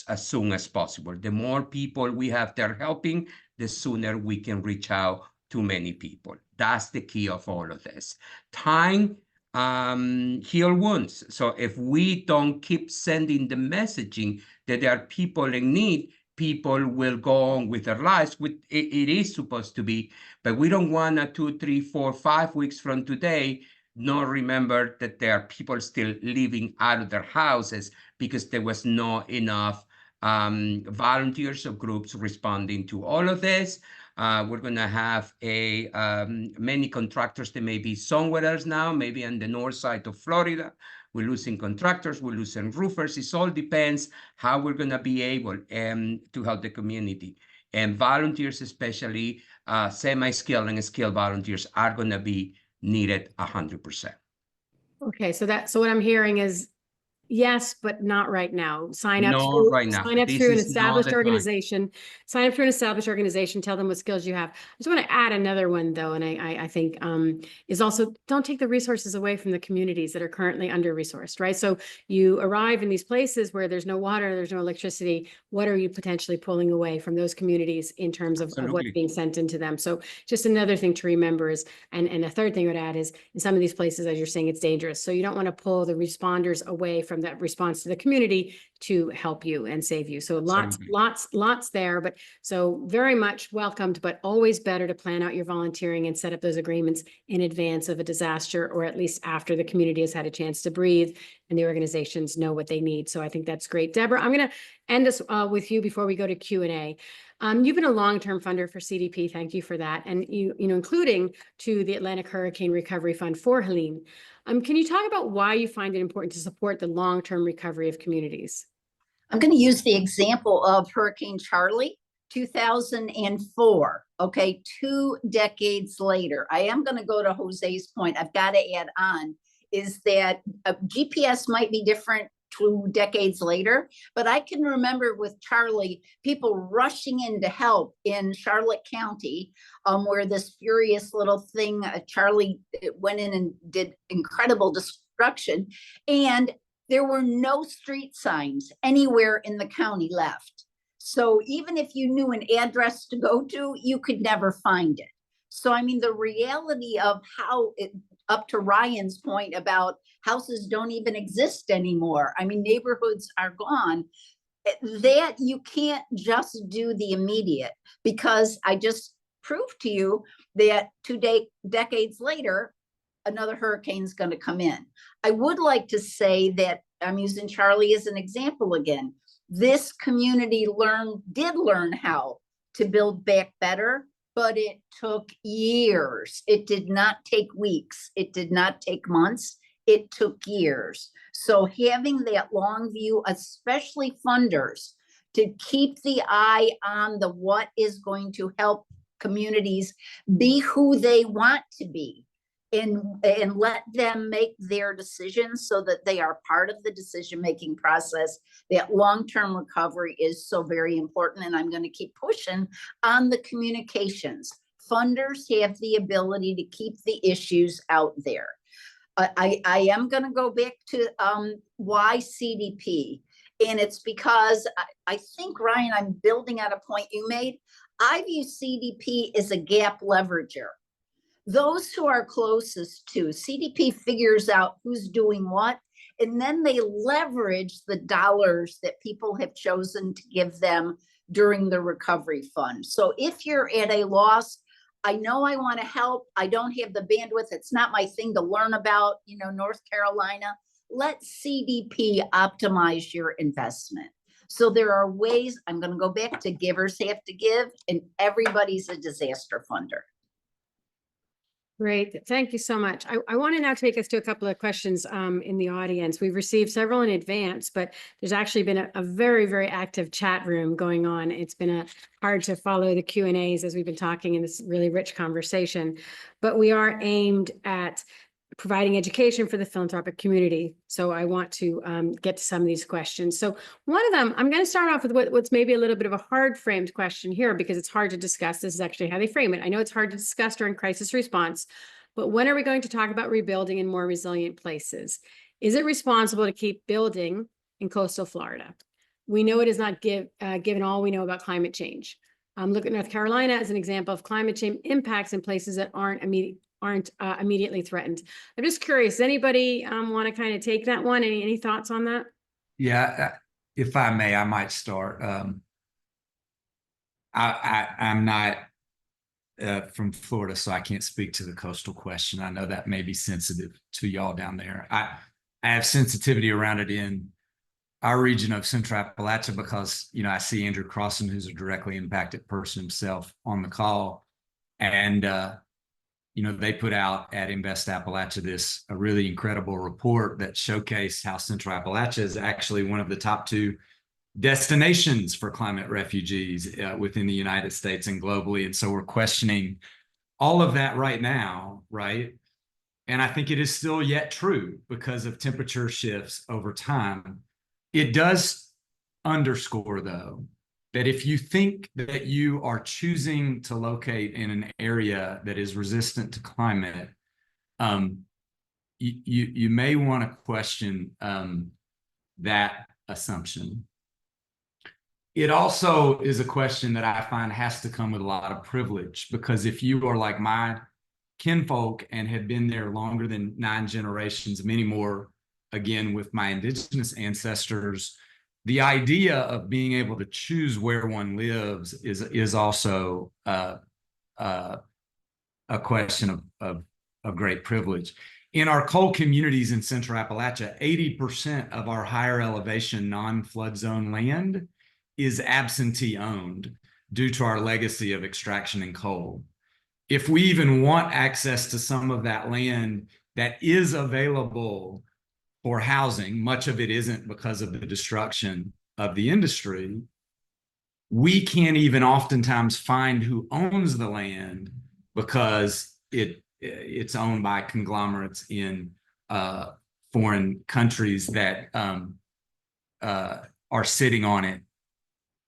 as soon as possible. The more people we have there helping, the sooner we can reach out to many people. That's the key of all of this. Time heal wounds. So if we don't keep sending the messaging that there are people in need, people will go on with their lives. It is supposed to be, but we don't want to 2, 3, 4, 5 weeks from today not remember that there are people still living out of their houses because there was not enough volunteers or groups responding to all of this. We're going to have many contractors that may be somewhere else now, maybe on the north side of Florida. We're losing contractors, we're losing roofers. It all depends how we're going to be able to help the community. And volunteers, especially semi-skilled and skilled volunteers, are going to be needed 100%. Okay, so what I'm hearing is yes, but not right now. Sign up No, through, right now. sign up This through an is not established the time. organization. Sign up through an established organization. Tell them what skills you have. I just want to add another one though, and I think is also, don't take the resources away from the communities that are currently under-resourced, right? So you arrive in these places where there's no water, there's no electricity. What are you potentially pulling away from those communities in terms of what's Absolutely. being sent into them? So just another thing to remember is, and a third thing I would add is, in some of these places, as you're saying, it's dangerous. So you don't want to pull the responders away from that response to the community to help you and save you. So lots there, but so very much welcomed, but always better to plan out your volunteering and set up those agreements in advance of a disaster, or at least after the community has had a chance to breathe and the organizations know what they need. So I think that's great. Deborah, I'm going to end this with you before we go to Q&A. You've been a long-term funder for CDP. Thank you for that. And you know, including to the Atlantic Hurricane Recovery Fund for Helene. Can you talk about why you find it important to support the long-term recovery of communities? I'm going to use the example of Hurricane Charlie, 2004. Okay, 2 decades later. I am going to go to Jose's point. I've got to add on is that GPS might be different 2 decades later, but I can remember with Charlie, people rushing in to help in Charlotte County, where this furious little thing, Charlie went in and did incredible destruction, and there were no street signs anywhere in the county left. So even if you knew an address to go to, you could never find it. So, I mean, the reality of how it, up to Ryan's point about houses don't even exist anymore. I mean, neighborhoods are gone. That you can't just do the immediate, because I just proved to you that 2 decades later, another hurricane's going to come in. I would like to say that I'm using Charlie as an example again. This community did learn how to build back better, but it took years. It did not take weeks. It did not take months. It took years. So having that long view, especially funders, to keep the eye on the what is going to help communities be who they want to be, and let them make their decisions so that they are part of the decision-making process. That long-term recovery is so very important. And I'm going to keep pushing on the communications. Funders have the ability to keep the issues out there. I am going to go back to why CDP. And it's because I think, Ryan, I'm building on a point you made. I view CDP as a gap leverager. Those who are closest to CDP figures out who's doing what, and then they leverage the dollars that people have chosen to give them during the recovery fund. So if you're at a loss, I know I want to help, I don't have the bandwidth, it's not my thing to learn about, North Carolina, let CDP optimize your investment. So there are ways, I'm going to go back to givers have to give, and everybody's a disaster funder. Great. Thank you so much. I want to now take us to a couple of questions in the audience. We've received several in advance, but there's actually been a very, very active chat room going on. It's been hard to follow the Q&As as we've been talking in this really rich conversation, but we are aimed at providing education for the philanthropic community. So I want to get to some of these questions. So one of them, I'm going to start off with what's maybe a little bit of a hard framed question here, because it's hard to discuss. This is actually how they frame it. I know it's hard to discuss during crisis response, but when are we going to talk about rebuilding in more resilient places? Is it responsible to keep building in coastal Florida? We know it is not given all we know about climate change. Look at North Carolina as an example of climate change impacts in places that aren't immediately threatened. I'm just curious, does anybody want to kind of take that one? Any thoughts on that? Yeah, if I may, I might start. I'm not from Florida, so I can't speak to the coastal question. I know that may be sensitive to y'all down there. I have sensitivity around it in our region of Central Appalachia because, I see Andrew Crossan, who's a directly impacted person himself, on the call. And, they put out at Invest Appalachia a really incredible report that showcased how Central Appalachia is actually one of the top 2 destinations for climate refugees within the United States and globally. And so we're questioning all of that right now, right? And I think it is still yet true because of temperature shifts over time. It does underscore, though, that if you think that you are choosing to locate in an area that is resistant to climate, you may want to question that assumption. It also is a question that I find has to come with a lot of privilege, because if you are like my kinfolk and have been there longer than 9 generations, many more, again, with my indigenous ancestors, the idea of being able to choose where one lives is also a question of great privilege. In our coal communities in Central Appalachia, 80% of our higher elevation non-flood zone land is absentee owned due to our legacy of extraction and coal. If we even want access to some of that land that is available for housing, much of it isn't because of the destruction of the industry, we can't even oftentimes find who owns the land because it's owned by conglomerates in foreign countries that are sitting on it,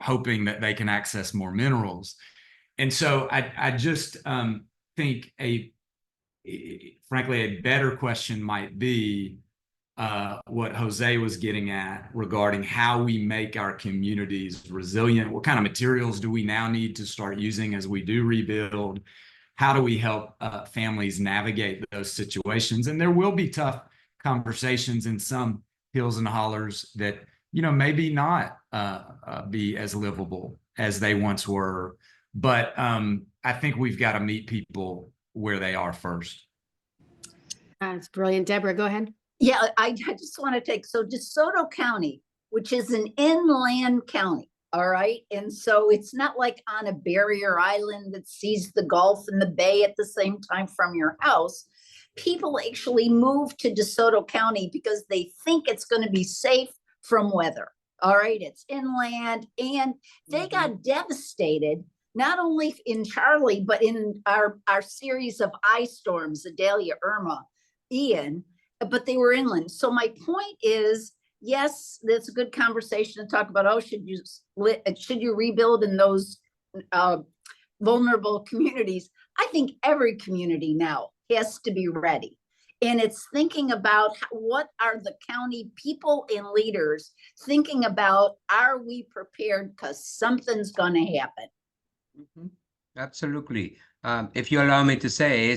hoping that they can access more minerals. And so I just think frankly, a better question might be what Jose was getting at regarding how we make our communities resilient. What kind of materials do we now need to start using as we do rebuild? How do we help families navigate those situations? And there will be tough conversations in some hills and hollers that, maybe not be as livable as they once were. But I think we've got to meet people where they are first. That's brilliant. Deborah, go ahead. Yeah, I just want to take, so DeSoto County, which is an inland county, all right? And so it's not like on a barrier island that sees the Gulf and the bay at the same time from your house. People actually move to DeSoto County because they think it's going to be safe from weather, all right? It's inland, and they got devastated, not only in Charlie, but in our series of ice storms, Idalia, Irma, Ian, but they were inland. So my point is, yes, that's a good conversation to talk about. Should you rebuild in those vulnerable communities? I think every community now has to be ready. And it's thinking about what are the county people and leaders thinking about, are we prepared? Because something's going to happen. Absolutely. if you allow me to say,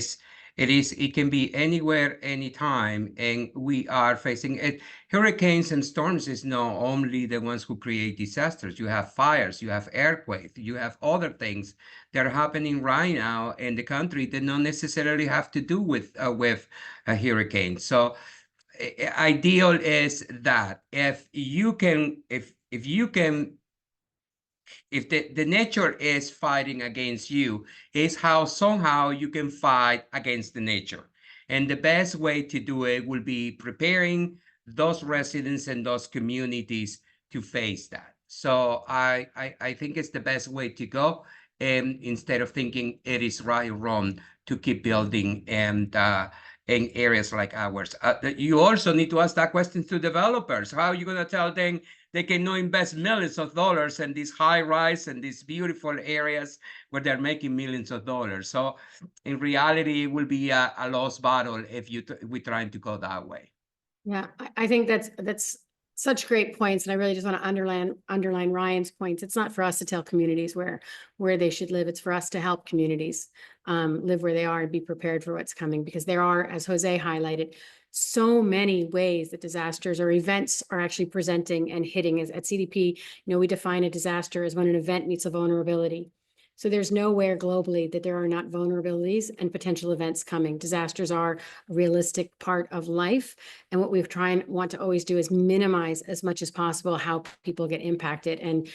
it can be anywhere, anytime, and we are facing it. Hurricanes and storms is not only the ones who create disasters. You have fires, you have earthquakes, you have other things that are happening right now in the country that don't necessarily have to do with a hurricane. So ideal is that if the nature is fighting against you, is how somehow you can fight against the nature. And the best way to do it will be preparing those residents and those communities to face that. So I think it's the best way to go. And instead of thinking it is right or wrong to keep building and in areas like ours. You also need to ask that question to developers. How are you going to tell them they can now invest millions of dollars in these high-rise and these beautiful areas where they're making millions of dollars? So in reality, it will be a lost battle if we're trying to go that way. Yeah, I think that's such great points. And I really just want to underline Ryan's points. It's not for us to tell communities where they should live. It's for us to help communities live where they are and be prepared for what's coming, because there are, as Jose highlighted, so many ways that disasters or events are actually presenting and hitting. As at CDP, we define a disaster as when an event meets a vulnerability. So there's nowhere globally that there are not vulnerabilities and potential events coming. Disasters are a realistic part of life. And what we want to always do is minimize as much as possible how people get impacted. And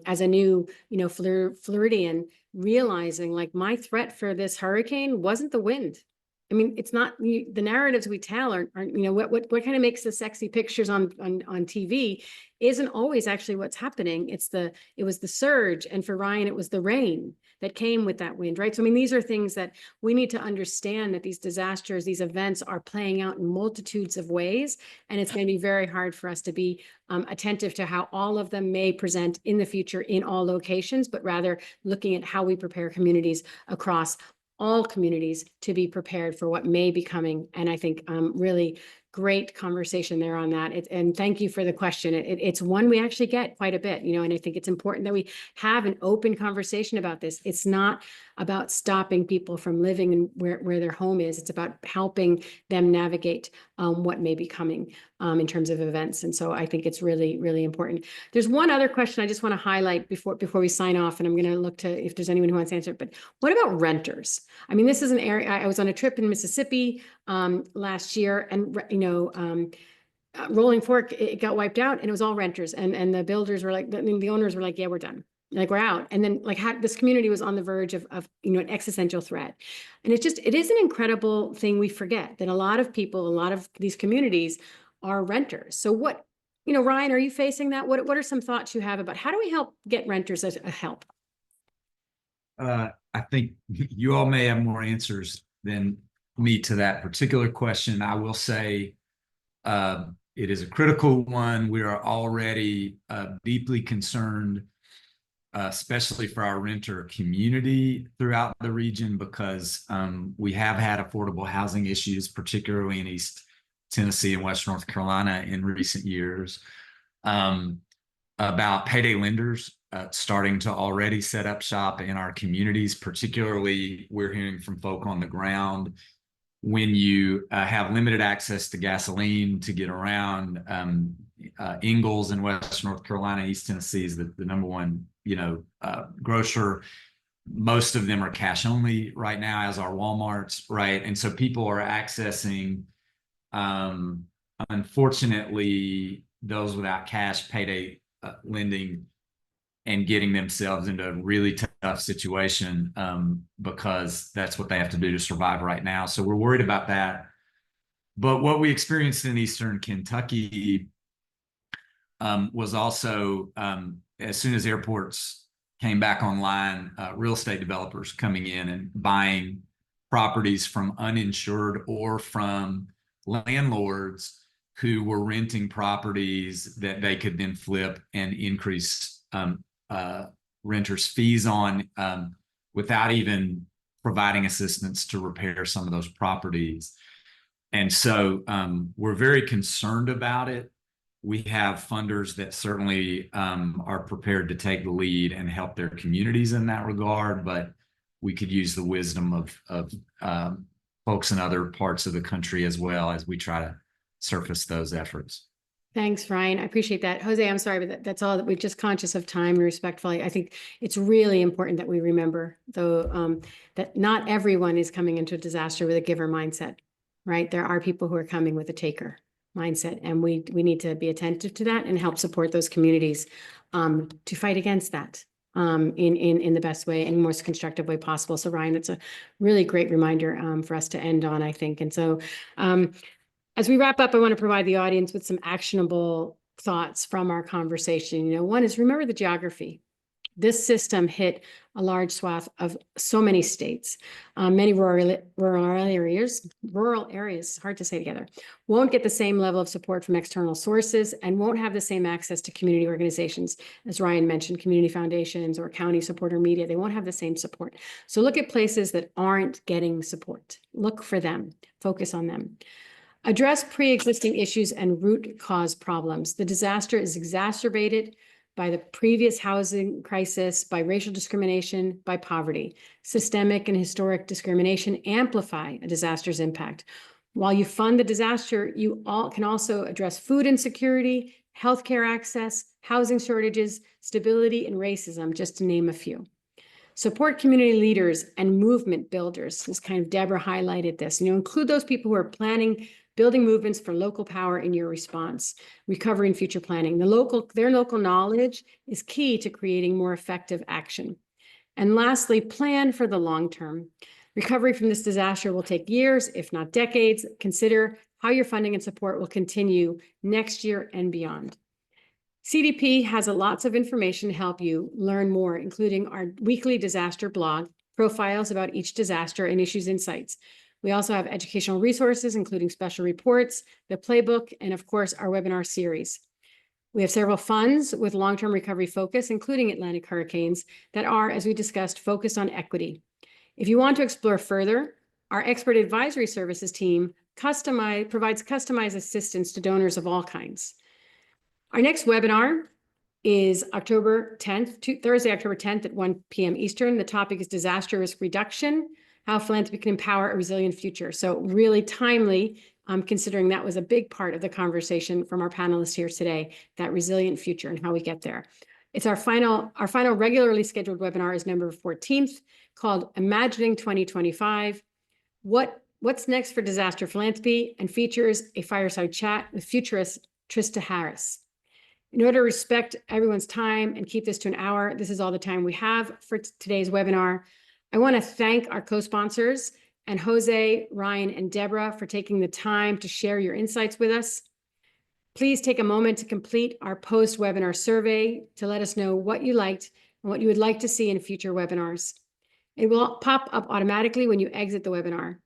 as a new, Floridian, realizing like my threat for this hurricane wasn't the wind. I mean, it's not the narratives we tell aren't what kind of makes the sexy pictures on TV isn't always actually what's happening. It was the surge. And for Ryan, it was the rain that came with that wind, right? So, I mean, these are things that we need to understand, that these disasters, these events are playing out in multitudes of ways. And it's going to be very hard for us to be attentive to how all of them may present in the future in all locations, but rather looking at how we prepare communities across all communities to be prepared for what may be coming. And I think really great conversation there on that. And thank you for the question. It's one we actually get quite a bit, and I think it's important that we have an open conversation about this. It's not about stopping people from living in where their home is. It's about helping them navigate what may be coming in terms of events. And so I think it's really, really important. There's one other question I just want to highlight before we sign off, and I'm going to look to if there's anyone who wants to answer it. But what about renters? I mean, this is an area. I was on a trip in Mississippi last year, and Rolling Fork, it got wiped out, and it was all renters, and the builders were like, the owners were like, yeah, we're done. Like, we're out. And then this community was on the verge of an existential threat. And it is an incredible thing. We forget that a lot of people, a lot of these communities are renters. So what, Ryan, are you facing that? What are some thoughts you have about how do we help get renters as a help? I think you all may have more answers than me to that particular question. I will say it is a critical one. We are already deeply concerned, especially for our renter community throughout the region, because we have had affordable housing issues, particularly in East Tennessee and West North Carolina in recent years, about payday lenders starting to already set up shop in our communities. Particularly, we're hearing from folk on the ground, when you have limited access to gasoline to get around. Ingalls in West North Carolina, East Tennessee is the number one, grocer. Most of them are cash only right now, as are Walmarts, right? And so people are accessing, unfortunately, those without cash payday lending, and getting themselves into a really tough situation because that's what they have to do to survive right now. So we're worried about that. But what we experienced in Eastern Kentucky was also, as soon as airports came back online, real estate developers coming in and buying properties from uninsured or from landlords who were renting properties that they could then flip and increase renters' fees on without even providing assistance to repair some of those properties. And so we're very concerned about it. We have funders that certainly are prepared to take the lead and help their communities in that regard. But we could use the wisdom of folks in other parts of the country as well as we try to surface those efforts. Thanks, Ryan. I appreciate that. Jose, I'm sorry, but that's all that we're just conscious of time and respectfully. I think it's really important that we remember, though, that not everyone is coming into a disaster with a giver mindset, right? There are people who are coming with a taker mindset, and we need to be attentive to that and help support those communities to fight against that in the best way and most constructive way possible. So, Ryan, that's a really great reminder for us to end on, I think. And so, as we wrap up, I want to provide the audience with some actionable thoughts from our conversation. You know, one is remember the geography. This system hit a large swath of so many states. Many rural areas, hard to say together, won't get the same level of support from external sources and won't have the same access to community organizations. As Ryan mentioned, community foundations or county support or media, they won't have the same support. So look at places that aren't getting support. Look for them, focus on them. Address pre-existing issues and root cause problems. The disaster is exacerbated by the previous housing crisis, by racial discrimination, by poverty. Systemic and historic discrimination amplify a disaster's impact. While you fund the disaster, you can also address food insecurity, healthcare access, housing shortages, stability, and racism, just to name a few. Support community leaders and movement builders. This kind of Deborah highlighted this. Include those people who are building movements for local power in your response, recovery and future planning. Their local knowledge is key to creating more effective action. And lastly, plan for the long term. Recovery from this disaster will take years, if not decades. Consider how your funding and support will continue next year and beyond. CDP has lots of information to help you learn more, including our weekly disaster blog, profiles about each disaster and issues insights. We also have educational resources, including special reports, the playbook, and of course, our webinar series. We have several funds with long-term recovery focus, including Atlantic hurricanes, that are, as we discussed, focused on equity. If you want to explore further, our expert advisory services team provides customized assistance to donors of all kinds. Our next webinar is October 10th, Thursday, October 10th at 1 p.m. Eastern. The topic is disaster risk reduction, how philanthropy can empower a resilient future. So really timely, considering that was a big part of the conversation from our panelists here today, that resilient future and how we get there. It's our final regularly scheduled webinar is November 14th, called Imagining 2025. What's next for disaster philanthropy, and features a fireside chat with futurist Trista Harris. In order to respect everyone's time and keep this to an hour, this is all the time we have for today's webinar. I want to thank our co-sponsors and Jose, Ryan, and Deborah for taking the time to share your insights with us. Please take a moment to complete our post-webinar survey to let us know what you liked and what you would like to see in future webinars. It will pop up automatically when you exit the webinar.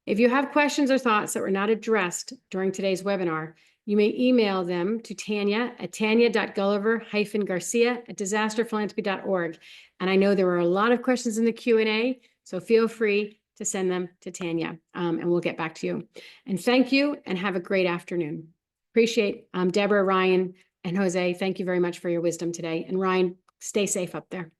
If you have questions or thoughts that were not addressed during today's webinar, you may email them to Tanya at tanya.gulliver-garcia@disasterphilanthropy.org. And I know there were a lot of questions in the Q&A, so feel free to send them to Tanya, and we'll get back to you. And thank you, and have a great afternoon. Appreciate Deborah, Ryan, and Jose. Thank you very much for your wisdom today. And Ryan, stay safe up there.